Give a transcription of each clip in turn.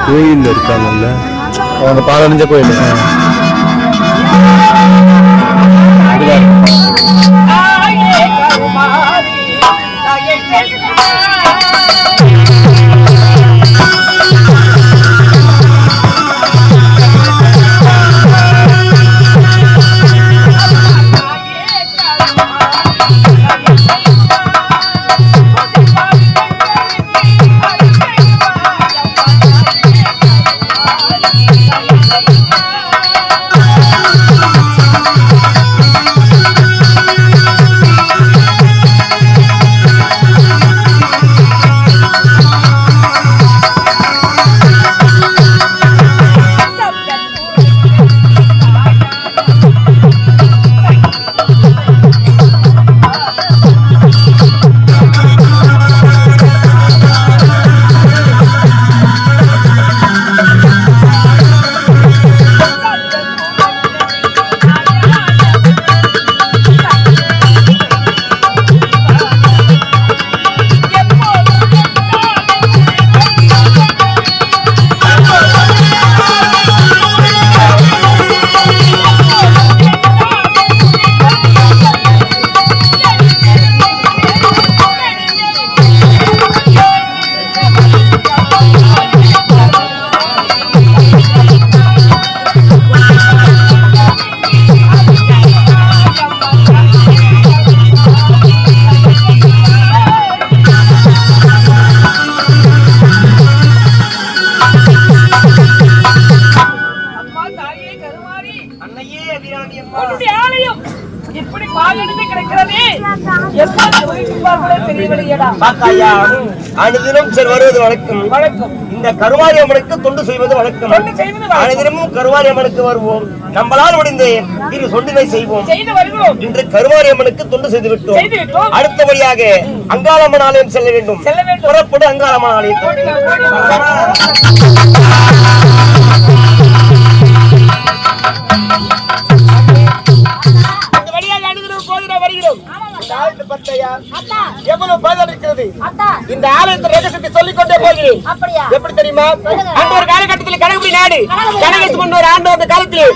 கோயில் இருக்காங்கல்ல, அவங்க பாலடைஞ்ச கோயில். அனுதினம் வருவது வழக்கம். இந்த கருவாரி அம்மனுக்கு தொண்டு செய்வது வழக்கம். அனுதினமும் கருவாரி அம்மனுக்கு வருவோம். நம்மளால் முடிந்த இரு தொண்டினை செய்வோம். இன்று கருவாரி அம்மனுக்கு தொண்டு செய்து விட்டோம். அடுத்தபடியாக அங்காளம்மன் ஆலயம் செல்ல வேண்டும். புறப்படும் அங்காளம்மன் ஆலயத்தில் எவ்வளவு பாதம் இருக்கிறது. இந்த ஆலயத்தை ரகசியத்தை சொல்லிக் கொண்டே போகிறேன். எப்படி தெரியுமா? அந்த ஒரு காலகட்டத்தில் கணக்குடி நாடு கணக்கு கொண்டு ஒரு ஆண்டு வந்த காலத்தில்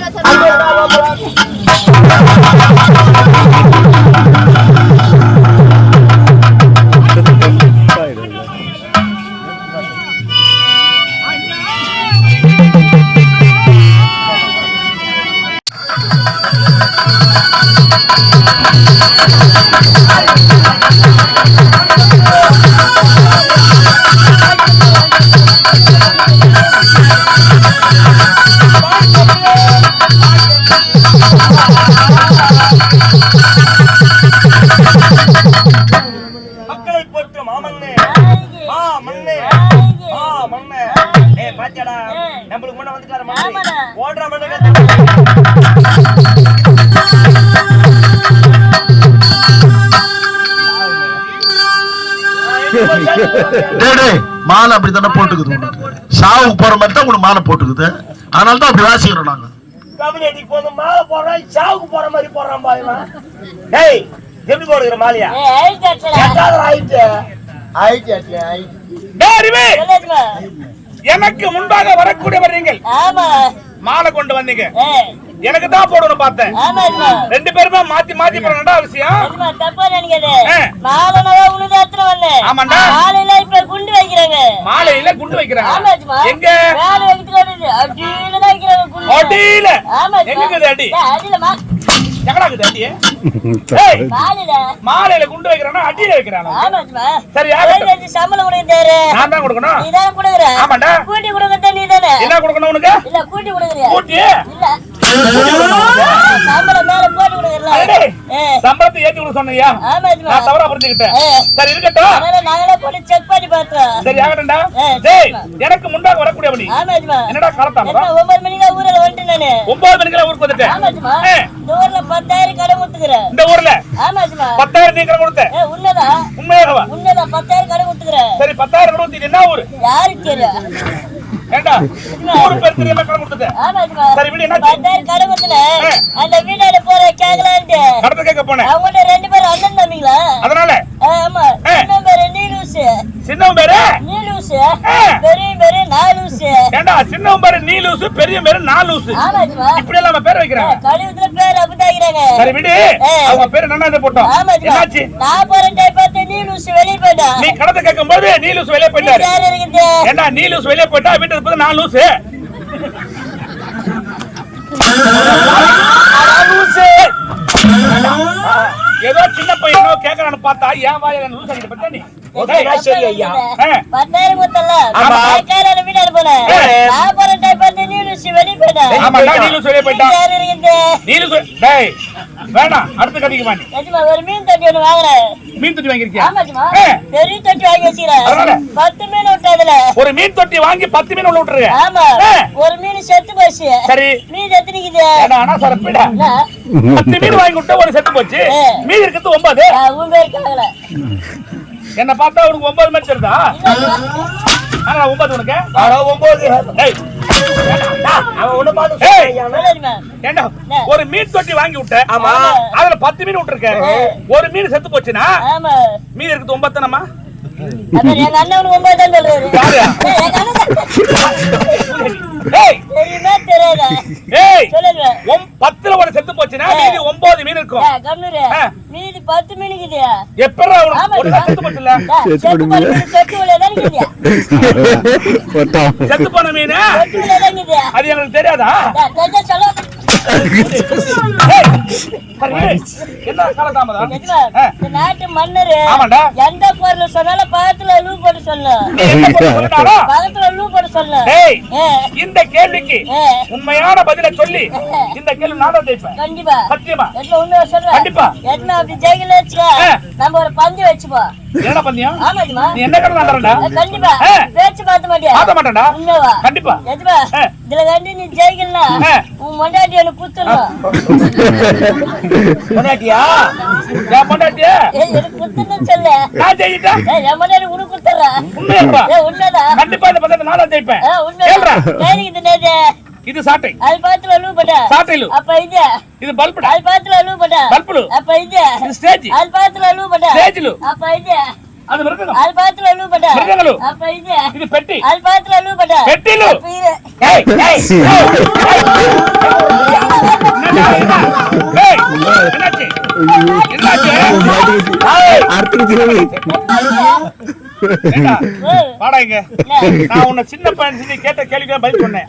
மக்களை போற்று மாமன்னே மண்ணே மண்ணே. பாத்தியாடா, நம்மளுக்கு முன்ன வந்துட்டாரு ஓடுற மாலை அப்படித்தானே போட்டுக்குது. சாவுக்கு போற மாதிரி தான் உங்களுக்கு மாலை போட்டுக்குது. அதனாலதான் அப்படி வாசிக்கிறோம் நாங்க. கம்யூனிட்டிக்கு போதும் மாலை போடுறோம், சாவுக்கு போற மாதிரி போடுறான் பாருமா. டேய், எப்படி போடுகிற மாலையா? எனக்கு முன்பாக வரக்கூடியவர் நீங்கள் மாலை கொண்டு வந்தீங்க. எனக்கு தான் போடணும் பார்த்தேன். ரெண்டு பேருமே மாத்தி மாத்தி போறா விஷயம். குண்டு வைக்கிறாங்க. மாலையில குண்டு வைக்கிறாங்க. எங்க அடியில எங்க அடி மாலையில குண்டு வைக்கிறானா அடியில வைக்கிறானா? சரி, நான் தான் கொடுக்கணும். கூட்டி கொடுக்க நீ தானே. என்ன கொடுக்கணும் உனக்கு? இல்ல கூட்டி கொடுக்குறியா? கூட்டி சம்பளம் மேல போட்டு கொடுக்கல. சம்பளத்தை ஏத்தி கொடுக்க சொன்னியா? நான் தவறா புரிஞ்சுக்கிட்டேன். சரி இருக்கட்டும். நாங்களே போட்டு செக் பண்ணி பார்த்தோம். சரி ஆகட்டும்டா. டேய் எனக்கு முன்னாக வரக்கூடிய மணி என்னடா காலத்தாமதா? 9 மணிக்கு ஊர்ல வந்துட்டேன் நானு. 9 மணிக்கு ஊருக்கு வந்துட்டேன். ஆமாஜிமா. இந்த ஊர்ல 10,000 கடன் கொடுத்துக்கிறேன். இந்த ஊர்ல ஆமாஜிமா. 10,000 நீ கடன் கொடுத்த? உண்மைதான். உண்மையாகவா? உண்மைதான் 10,000 கடன் கொடுத்துக்கிறேன். சரி 10,000 கடன் கொடுத்தீங்க என்ன ஊரு? யாருக்கு தெரியும்? ஏண்டா ஊரு பேர் தெரியாம கடன் கொடுத்துட்ட? ஆமாஜிமா. சரி வீடு என்ன? 10,000 கடன் கொடுத்தல. அந்த வீடால போற கேக்கலான்ட்டு. கடத்த கேட்க போனே. அவங்க ரெண்டு பேரும் அண்ணன் தம்பிங்களா? அதனால ஆமா. சின்ன பேரு நீலூஸ். சின்னவன் பேரு நீலூஸ். பெரிய பேரு நாலூஸ். ஏண்டா சின்னவன் பேரு நீலூஸ், பெரிய பேரு நாலூஸ். ஆமாஜிமா. இப்படி எல்லாம் பேர் வைக்கிறாங்க. கலியுகத்துல பேர் அப்படிதாங்கிறாங்க. சரி விடு. அவங்க பேர் என்னன்னு போட்டோம். ஆமாஜிமா. என்னாச்சு? நான் போற டைம் பார்த்து நீலூஸ் வெளிய போய்டா. நீ கடத்த கேட்கும்போது நீலூஸ் வெளிய போயிட்டாரு. யார் இருக்குது? ஏண்டா நீலூஸ் வெளிய போயிட்டா வீட்டுக்கு போய் நான் லூஸ். ஏதோ சின்ன பையனோ கேக்குறான்னு பார்த்தா ஏன் வாயில லூஸ் அடிக்க பத்தா நீ? சரி ஐயா. 10,000 கொடுத்தல. கேக்கலான வீடால போல. நான் போற டைம் பார்த்து நீலூஸ் வெளிய போய்டா. ஆமாடா நீலூஸ் வெளிய போயிட்டா. யார் இருக்குது? நீலூஸ் டேய் வேணாம் அடுத்து கதிக்கு மாட்டி. அஜிமா ஒரு மீன் தொட்டி ஒன்று வாங்குறேன். மீன் தொட்டி வாங்கிருக்கியா? ஆமாஜிமா. பெரிய தொட்டி வாங்கி வச்சிக்கிறேன். 10 மீன் விட்டதுல. ஒரு மீன் தொட்டி வாங்கி 10 மீன் உள்ள விட்டுருங்க. ஆமா. ஒரு மீன் செத்து போச்சு. சரி மீன் எத்தனை இருக்குது? ஆனா சரப்பிடா 10 மீன் வாங்கி விட்டு ஒரு செத்து போச்சு. மீன் இருக்குது 9. உன் பேர் கேக்கல. என்ன பார்த்தா உனக்கு 9 மாதிரி தெரியுதா? ஆனா 9 உனக்கு? ஆனா 9. ஏய் அவன் ஒண்ணு பார்த்து ஏய் சொல்லுமா. ஏண்டா ஒரு மீன் தொட்டி வாங்கி விட்ட. ஆமா. அதுல 10 மீன் விட்டுருக்க. ஒரு மீன் செத்து போச்சுனா ஆமா. மீன் இருக்குது 9 தானமா? அப்ப எங்க அண்ணன் 9 தான் சொல்றாரு. யாரு? எங்க அண்ணன். ஏய் தெரியுமா தெரியாதா? ஏய் சொல்லுங்க. 10ல ஒரு செத்து போச்சுனா மீதி 9 மீன் இருக்கும். கண்ணூரு மீதி 10 மீன் இருக்குது. எப்பறா ஒரு செத்து போச்சுல? செத்து போன மீன் தொட்டில தான் இருக்குது. செத்து போன மீன் தொட்டில தான் இருக்குது. அது எனக்கு தெரியாதா? தெரிஞ்சா சொல்ல. என்ன காலதாமதம்? இந்த நாட்டு மன்னர் ஆமாடா எந்த பொருள் சொன்னாலும் பக்கத்துல லூ போட்டு சொல்லு. நீ என்ன பொருள் சொன்னாரோ பக்கத்துல லூ போட்டு சொல்லு. ஏய் இந்த கேள்விக்கு உண்மையான பதிலை சொல்லி இந்த கேள்வி நான் தான் ஜெயிப்பேன். கண்டிப்பா. சத்தியமா என்ன உண்மையா சொல்றேன்? கண்டிப்பா. என்ன அப்படி ஜெயிக்கல வச்சுக்கோ. நம்ம ஒரு பந்து வச்சுப்போம். என்ன பந்தியம்? ஆமாஜிமா. நீ என்ன கடை தரடா? கண்டிப்பா. பேச்சு பார்த்த மாட்டியா? பார்த்த மாட்டேன்டா. உண்மைவா? கண்டிப்பா. எதுவா? இதுல கண்டி நீ ஜெயிக்கலனா உன் மண்டாட்டி எனக்கு குத்துறணும். பொண்டாட்டியா? என் பொண்டாட்டியா? எனக்கு குத்துறன்னு சொல்லு. நான் ஜெயிட்டேன். என் மண்டாட்டி உனக்கு குத்துறா. உண்மையா? உண்மைதான். கண்டிப்பா இந்த பந்தத்தை நான் தான் ஜெயிப்பேன். உண்மையா? கேளுடா. கேளுங்க இது. இது சாட்டை. அது பாத்துல லூ போட்டா. சாட்டைலு. அப்ப இது. இது பல்புடா. அது பாத்துல லூ போட்டா. பல்புலு. அப்ப இது. இது ஸ்டேஜ். அது பாத்துல லூ போட்டா. ஸ்டேஜ்லு. அப்ப இது. அது மிருதங்கம். அது பாத்துல லூ போட்டா. மிருதங்கலு. அப்ப இது. இது பெட்டி. அது பாத்துல லூ போட்டா. பெட்டிலு. அப்ப இது. ஏய் ஏய் என்னாச்சு? என்னாச்சு? வாடா இங்க. நான் உன்னை சின்ன பையன் சொல்லி கேட்ட கேள்விக்கு பதில் சொன்னேன்.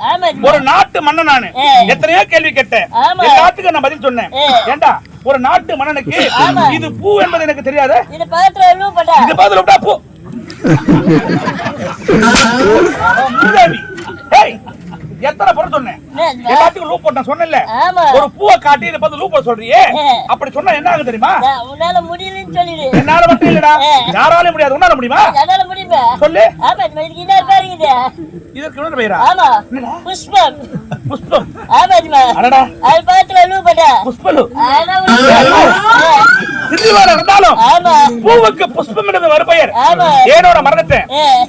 ஒரு நாட்டு மன்னன் நானு. எத்தனையோ கேள்வி கேட்டேன். எல்லாத்துக்கும் நான் பதில் சொன்னேன். ஏண்டா ஒரு நாட்டு மன்னனுக்கு இது பூ என்பது எனக்கு தெரியாது. இது பாத்துல லூ போட்டா. இது பதில் விட்டா பூ. மூதேவி. ஏய் எத்தனை பொருள் சொன்னேன்? எல்லாத்துக்கும் லூப் போட்டேன் சொன்னேன்ல. ஒரு பூவை காட்டி இதை பார்த்து லூப் போட சொல்றியே. அப்படி சொன்னா என்ன ஆகும் தெரியுமா? உன்னால முடியலன்னு சொல்லிடு. என்னால மட்டும் இல்லடா. யாராலும் முடியாது. உன்னால முடியுமா? என்னால முடியுமா? சொல்லு. ஆமா இதுக்கு இன்னொரு பேர் இருக்குது. இதற்கு இன்னொரு பெயரா? ஆமா. புஷ்பம். புஷ்பம். ஆமாஜிமா. அடடா. அது பாத்துல லூ போட்டா. புஷ்பலு. ஆனா சிறுவார இருந்தாலும் ஆமா. பூவுக்கு புஷ்பம் என்பது ஒரு பெயர். ஆமா. ஏனோட மரணத்தை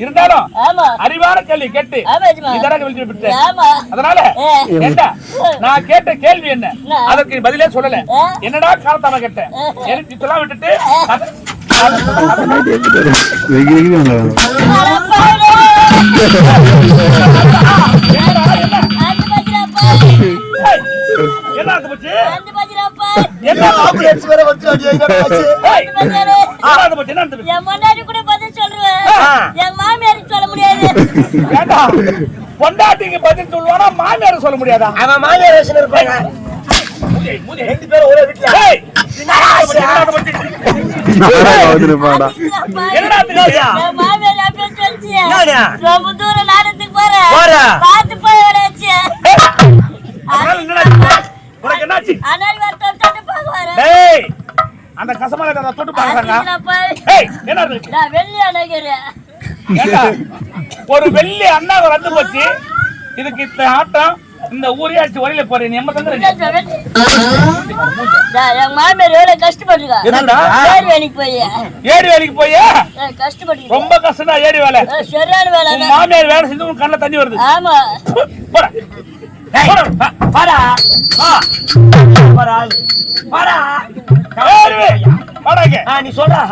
இருந்தாலும் ஆமா. அறிவான கேள்வி கேட்டு ஆமாஜிமா. இதற்கு விட்டு விட்டேன். ஆமா. அதனால ஏண்டா நான் கேட்ட கேள்வி என்ன? அதற்கு பதிலே சொல்லல. என்னடா காலத்தாம கேட்டேன். எனக்கு இதெல்லாம் விட்டுட்டு என்ன போச்சு? என்ன ஆம்புலன்ஸ் வேற வந்து என் பொண்டாட்டி கூட பதில் சொல்லுவேன். என் மாமியாருக்கு சொல்ல முடியாது. பொண்டாட்டிக்கு பதில் சொல்லுவானா மாமியார் சொல்ல முடியாதா? அவன் மாமியார் வேஷம் இருப்பாங்க. ரெண்டு பேரும் ஒரே வீட்டுல. என் மாமியார் அப்படியே சொல்லிச்சு. ரொம்ப தூரம் நாடத்துக்கு போறேன். பார்த்து போய் வராச்சு. அதனால என்னடா உனக்கு என்னாச்சு? அண்ணாடி வரட்டும் தொட்டு பார்க்க வரேன். டேய் அந்த கசமான கதை தொட்டு பாக்குறாங்க. ஏய் என்ன இருக்கு? நான் வெள்ளி அணைக்கிறேன். ஏண்டா ஒரு வெள்ளி அண்ணா வந்து போச்சு. இதுக்கு இந்த ஆட்டம் இந்த ஊரியாச்சு வழியில போறேன். நீ எம்ம தங்க என் மாமியார் வேலை கஷ்டப்படுறா. என்னடா ஏரி வேலைக்கு போய் ஏரி வேலைக்கு போய் கஷ்டப்படுறா. ரொம்ப கஷ்டம்டா ஏரி வேலை. சரியான வேலை. உன் மாமியார் வேலை செஞ்சு உன் கண்ணுல தண்ணி வருது. ஆமா போடா வாடா வாடா வாடாங்க. நீ சொல்றா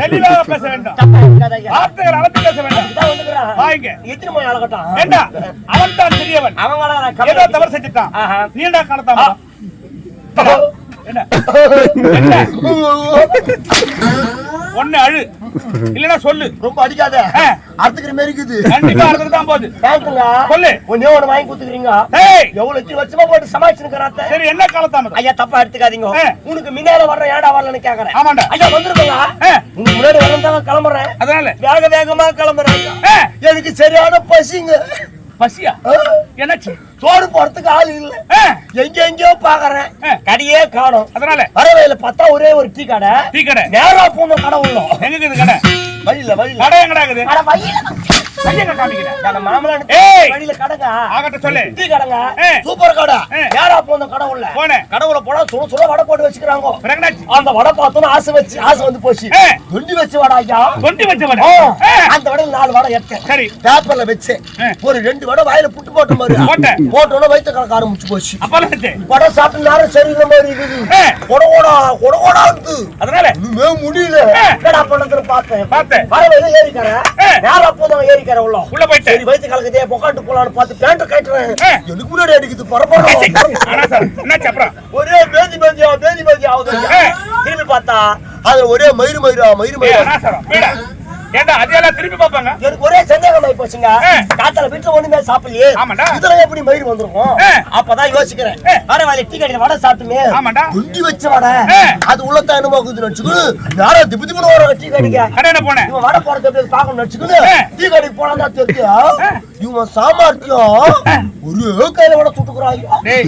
தெளிவாக பேச வேண்டாம். வார்த்தைகள் அளந்து பேச வேண்டாம். வாங்க எத்தனை மணி அழகட்டும் ஏண்டா அவன் தான் பெரியவன். அவங்க ஏதோ தவறு செஞ்சுட்டான். நீண்டா காணத்தாமா என்ன ஒண்ணு அழு இல்லன்னா சொல்லு. ரொம்ப அடிக்காத அறுத்துக்கிற மாதிரி இருக்குது. கண்டிப்பா அறுத்துக்கு தான் போகுது. சொல்லு. ஒன்னே ஒண்ணு வாங்கி கொடுத்துக்கிறீங்க. எவ்வளவு லட்சமா போட்டு சமாளிச்சுக்கிறாத்த. சரி என்ன காலத்தாமதம்? ஐயா தப்பா எடுத்துக்காதீங்க. உனக்கு முன்னால வர்ற ஏடா வரலன்னு கேக்குறேன். ஆமாண்டா ஐயா வந்துருக்கா உங்க முன்னாடி வரதான் கிளம்புறேன். அதனால வேக வேகமா கிளம்புறேன். எனக்கு சரியான பசிங்க. பசியா? என்னாச்சு? சோறு போறதுக்கு ஆள் இல்ல. எங்கெங்கயோ பாக்குறேன் கடையே காணோம். அதனால வரவேல பார்த்தா ஒரே ஒரு டீ கடை. டீ கடை நேரா போன கடை உள்ள. எங்க இருக்குது கடை? வழியில கடை எங்கடா இருக்குது? அட வழியில கையங்க காமிக்கிறேன். நம்ம மாமலான வழியில கடைங்க. ஆகட்ட சொல்லு. டீ கடைங்க. சூப்பர் கடை. நேரா போன கடை உள்ள. போனே. கடவுள போனா சுட சுட வடை போட்டு வச்சுக்கறாங்க. பிரகனாச்சி அந்த வடை பார்த்தோம் ஆசை வந்து போச்சு. தொண்டி வச்ச வடை ஐயா. தொண்டி வச்ச வடை. அந்த வடையில 4 வடை எடுத்தேன். சரி. பேப்பர்ல வச்சேன். ஒரு 2 வடை வாயில புட்டு போட்ட மாதிரி. போட்டோன வயித்து கலக்க ஆரம்பிச்சு போச்சு. அப்பல வச்சே. வடை சாப்பிட்ட நேரம் சரியில்லை மாதிரி இருக்குது. கொடகோடா வந்து. அதனால இன்னுமே முடியல. என்னடா பண்ணதுன்னு பார்த்தேன். வரவேல ஏறிக்கறேன். நேரா போதும் ஏறிக்கற உள்ள போயிட்டு சரி வயித்து கலக்குதே பொக்காட்டு போலான்னு பார்த்து பேண்ட் கட்டறேன். எனக்கு முன்னாடி அடிக்குது பரபரப்பா. ஆனா சார் என்னாச்சு அப்புறம்? ஒரே பேதி ஆகுது. திரும்பி பார்த்தா அது ஒரே மயிறு ஆனா சார் வீடா ஏண்டா அதெல்லாம் திருப்பி பாப்பாங்க. எனக்கு ஒரே சந்தேகம் ஆயி போச்சுங்க. காத்தால வீட்ல ஒண்ணுமே சாப்பிடலையே. ஆமாடா. இதுல எப்படி மயிறு வந்திருக்கும்? அப்பதான் யோசிக்கிறேன். வரவேல டீ கடையில வடை சாப்பிட்டுமே. ஆமாடா. குண்டி வச்ச வடை. அது உள்ளத என்னமோ குதுன்னு வெச்சுக்கு. யாரோ திபுதிபுன வர டீ கடைக்கு. கடையில போனேன். இவன் வடை போறத எப்படி பாக்கணும் வெச்சுக்கு. டீ கடைக்கு போனா தான் தெரியும். இவன் சாமர்த்தியம் ஒரு கையில வடை சுட்டுக்குறாங்க. டேய்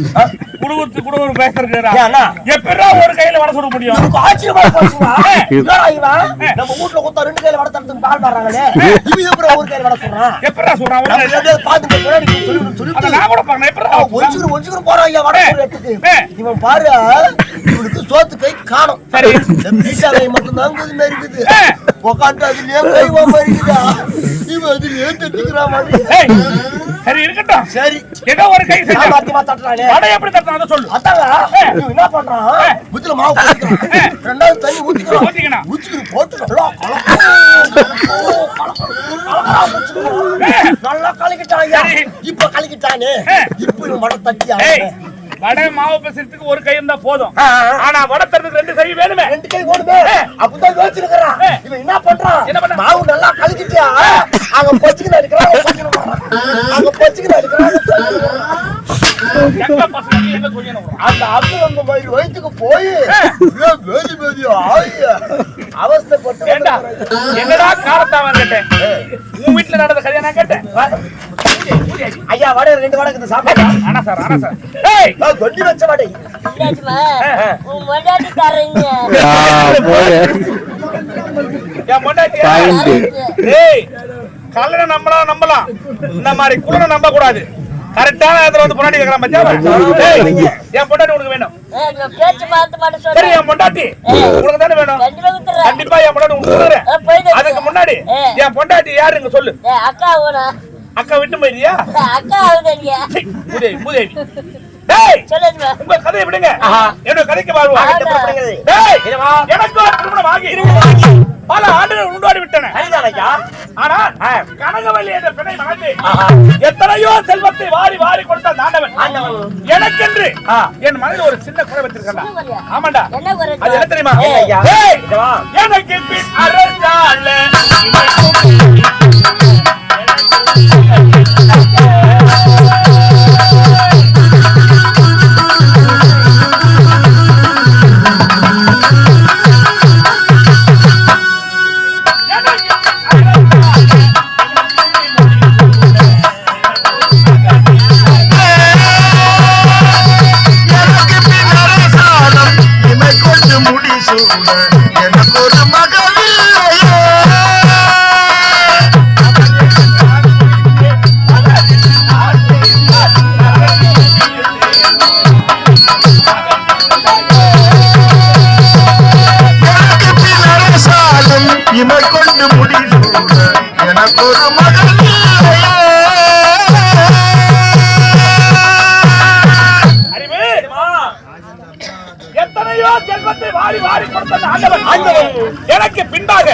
குடுகுடு பேசுறதுடா. ஏன்னா எப்பறா ஒரு கையில வடை சுட முடியும்? எனக்கு ஆச்சரியமா போச்சுங்க. என்னடா இவன் நம்ம வீட்ல கொத்த 2 கையில வடை தரதுக்கு பால் பண்றாங்களே. இவன் எப்பறா ஒரு கையில வடை சுடுறான்? எப்பறா சுடுறான்? அப்படியே பாத்து முன்னாடி சொல்லி அத நான் கூட பாக்கணும். எப்பறா ஒஞ்சுக்கு போறான் ஐயா வடை சுடுறதுக்கு. இவன் பாரு இவனுக்கு சோத்து கை காணோம். சரி பீசா கை மட்டும் தான் குது மாதிரி இருக்குது. உட்காந்து அதுலயே கைவா மாதிரி இருக்குதா. இவன் அதுலயே தட்டிக்கிறான் மாதிரி. சரி இருக்கட்டும். சரி ஏதோ ஒரு கை செஞ்சா மாத்திமா தட்டறானே. வடை எப்படி தட்டறானே சொல்லு. அதாங்க இவன் என்ன பண்றான்? புத்துல மாவு போட்டுறான். ரெண்டாவது தண்ணி ஊத்திக்கிறான். ஊத்திக்கிட்டு போட்டு நல்லா கலக்கிட்டான் ஐயா. இப்ப கலக்கிட்டானே. இப்ப இவன் வடை தட்டியா? வடை மாவு பேசுறதுக்கு ஒரு கை இருந்தா போதும். ஆனா வடை தரதுக்கு 2 கை வேணுமே. 2 கை வேணுமே. அப்பதான் யோசிச்சிருக்கான். இவன் என்ன பண்றான்? மாவு நல்லா கலக்கிட்டியா? அங்க பொச்சிக்கிட்டு இருக்கறான். அங்க பொச்சிக்கிட்டு இருக்கறான். எங்க பசங்க என்ன சொல்லினோம்? அந்த அங்க மயில் வயித்துக்கு போய் வேதி ஆயியா அவஸ்தைப்பட்டு என்னடா காரத்தாவ கேட்டேன். உன் வீட்ல நடந்த கதையா நான் கேட்டேன். ஐயா வடை 2 வடை இந்த சாப்பாடு. ஆனா சார் ஏய் தொண்டி வச்ச வடை. உன் மொண்டாட்டி தரீங்க. ஏன் மொண்டாட்டி? ஏய் கல்லனை நம்பலாம். இந்த மாதிரி குள்ளனை நம்ப கூடாது. கரெக்டான இடத்துல வந்து பொண்டாட்டி கேக்குறான் மச்சான். ஏய் என் பொண்டாட்டி உனக்கு வேணும். பேச்சு மாத்த மாட்ட சொல்ற. சரி என் பொண்டாட்டி உனக்கு தானே வேணும். கண்டிப்பா என் பொண்டாட்டி உனக்கு தரேன். அதுக்கு முன்னாடி என் பொண்டாட்டி யாருங்க சொல்லு. அக்கா ஓனா. அக்கா விட்டு போயிரியா? அக்கா ஆகுதேங்க. மூதேவி. டேய் சொல்லுங்க. உங்க கதையை விடுங்க. என்னோட கதைக்கு வருவா. டேய் எனக்கு ஒரு திருமணம் ஆகி பல ஆண்டுகள் உண்டாடி விட்டன. சரிதானையா? ஆனா கனகவல்லி என்ற பெண்ணை மகந்து எத்தனையோ செல்வத்தை வாரி கொடுத்த ஆண்டவன் எனக்கென்று என் மனதில் ஒரு சின்ன குறை வச்சிருக்கா. ஆமாண்டா. அது என்ன தெரியுமா? எனக்கு பின் அரசாள முடிசூட எனக்கு ஒரு மகள் இல்லையே. இமை கொண்டு முடிசூட எனக்கு ஒரு மகள் இல்லையே. அறிவு எத்தனையோ செல்வத்தை வாரி வாரி கொடுத்த ஆண்டவன் எனக்கு பின்பாக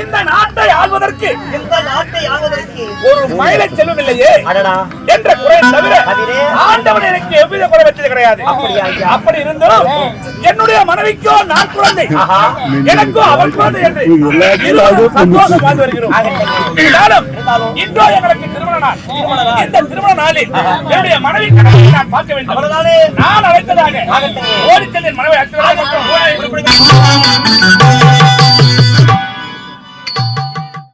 இந்த நாட்டை ஆள்வதற்கு ஒரு மயிலை செல்வம் இல்லையே என்ற குறை தவிர ஆண்டவன் எனக்கு எவ்வித குறை வச்சது கிடையாது. அப்படி இருந்தும் என்னுடைய மனைவிக்கோ நான் குழந்தை, எனக்கோ அவள் குழந்தை என்று இருவரும் சந்தோஷம் வாழ்ந்து வருகிறோம். இருந்தாலும் இன்றோ எங்களுக்கு திருமண நாள். இந்த திருமண நாளில் என்னுடைய மனைவி கணவனை நான் பார்க்க வேண்டும். நான் அழைத்ததாக ஓடிச்செல்லின் மனைவி அழைத்ததாக